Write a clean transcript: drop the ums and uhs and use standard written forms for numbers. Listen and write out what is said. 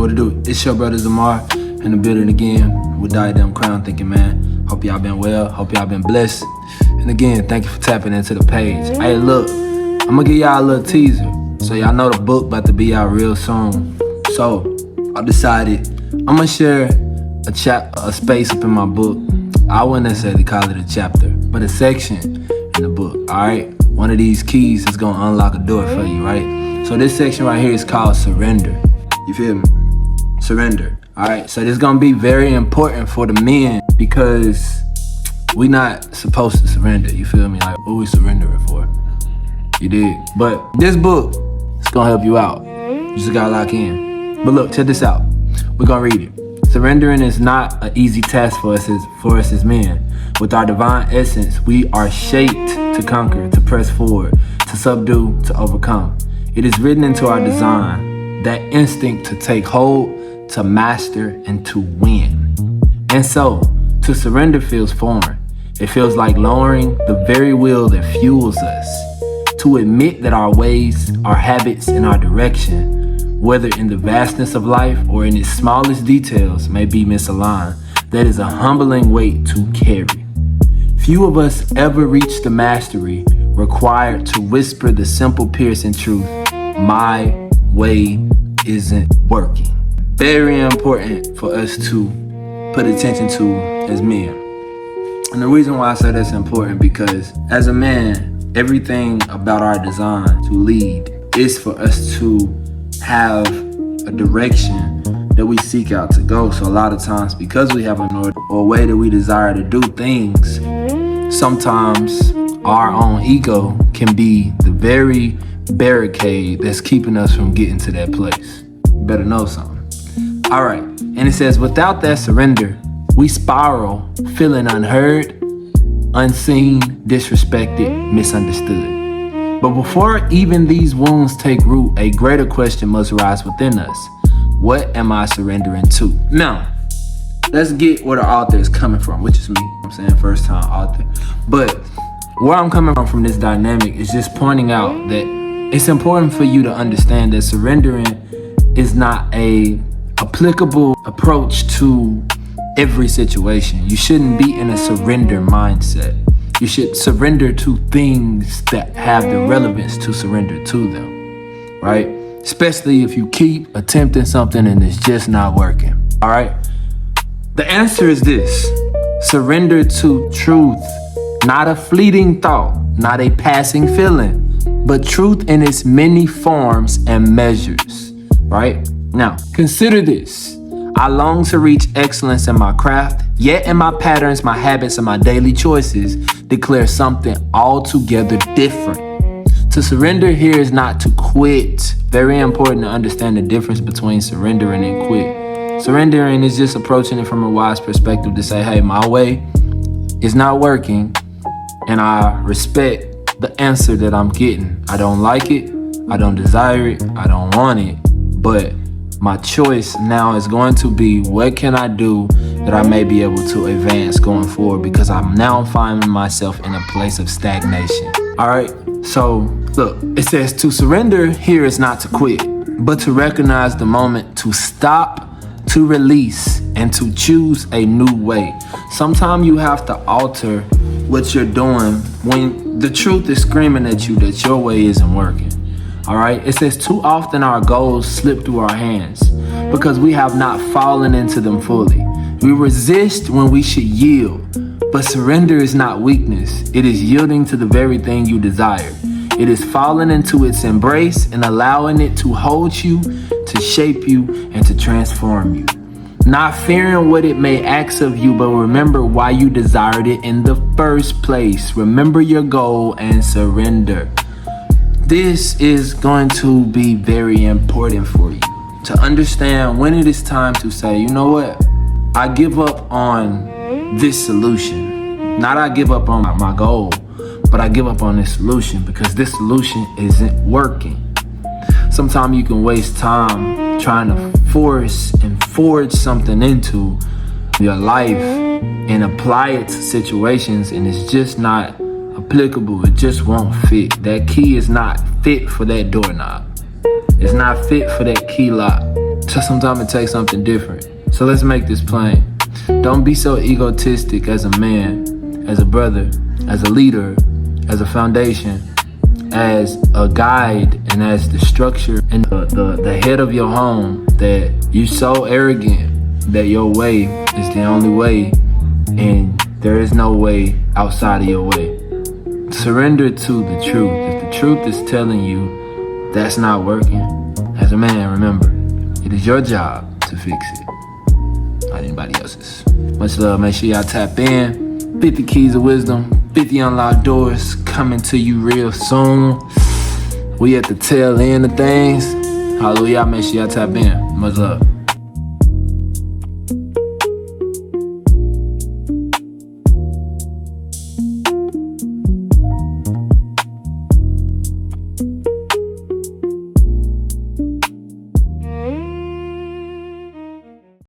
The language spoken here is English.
What it do? It's your brother Zamar in the building again with Diadem Crown Thinking, man. Hope y'all been well. Hope y'all been blessed. And again, thank you for tapping into the page. Hey, look, I'm gonna give y'all a little teaser. So y'all know the book about to be out real soon. So I decided I'm gonna share a space up in my book. I wouldn't necessarily call it a chapter, but a section in the book, all right? One of these keys is gonna unlock a door for you, right? So this section right here is called surrender. You feel me? Surrender, all right? So this is gonna be very important for the men because we not supposed to surrender, you feel me? Like, what we surrendering for? You dig? But this book is gonna help you out. You just gotta lock in. But look, check this out. We're gonna read it. Surrendering is not an easy task for us as men. With our divine essence, we are shaped to conquer, to press forward, to subdue, to overcome. It is written into our design, that instinct to take hold, to master, and to win. And so, to surrender feels foreign. It feels like lowering the very will that fuels us. To admit that our ways, our habits, and our direction, whether in the vastness of life or in its smallest details, may be misaligned. That is a humbling weight to carry. Few of us ever reach the mastery required to whisper the simple piercing truth, my way isn't working. Very important for us to put attention to as men. And the reason why I say that's important because as a man, everything about our design to lead is for us to have a direction that we seek out to go. So a lot of times, because we have an order or a way that we desire to do things, sometimes our own ego can be the very barricade that's keeping us from getting to that place. You better know something. All right, and it says, without that surrender, we spiral, feeling unheard, unseen, disrespected, misunderstood. But before even these wounds take root, a greater question must rise within us. What am I surrendering to? Now, let's get where the author is coming from, which is me. I'm saying first time author. But where I'm coming from this dynamic is just pointing out that it's important for you to understand that surrendering is not a applicable approach to every situation. You shouldn't be in a surrender mindset. You should surrender to things that have the relevance to surrender to them, right? Especially if you keep attempting something and it's just not working, all right? The answer is this: surrender to truth, not a fleeting thought, not a passing feeling, but truth in its many forms and measures, right? Now, consider this. I long to reach excellence in my craft, yet in my patterns, my habits, and my daily choices declare something altogether different. To surrender here is not to quit. Very important to understand the difference between surrendering and quit. Surrendering is just approaching it from a wise perspective to say, hey, my way is not working, and I respect the answer that I'm getting. I don't like it, I don't desire it, I don't want it, but my choice now is going to be, what can I do that I may be able to advance going forward, because I'm now finding myself in a place of stagnation. All right, so look, it says to surrender here is not to quit, but to recognize the moment to stop, to release, and to choose a new way. Sometimes you have to alter what you're doing when the truth is screaming at you that your way isn't working. All right, it says too often our goals slip through our hands because we have not fallen into them fully. We resist when we should yield, but surrender is not weakness. It is yielding to the very thing you desire. It is falling into its embrace and allowing it to hold you, to shape you, and to transform you. Not fearing what it may ask of you, but remember why you desired it in the first place. Remember your goal and surrender. This is going to be very important for you to understand when it is time to say, you know what? I give up on this solution. Not I give up on my goal, but I give up on this solution because this solution isn't working. Sometimes you can waste time trying to force and forge something into your life and apply it to situations, and it's just not applicable. It just won't fit. That key is not fit for that doorknob. It's not fit for that key lock. So sometimes it takes something different. So let's make this plain. Don't be so egotistic as a man, as a brother, as a leader, as a foundation, as a guide, and as the structure and the head of your home, that you so arrogant that your way is the only way and there is no way outside of your way. Surrender to the truth. If the truth is telling you that's not working, as a man, remember, it is your job to fix it, not anybody else's. Much love. Make sure y'all tap in. 50 keys of wisdom, 50 unlocked doors coming to you real soon. We at the tail end of things. Hallelujah. Make sure y'all tap in. Much love.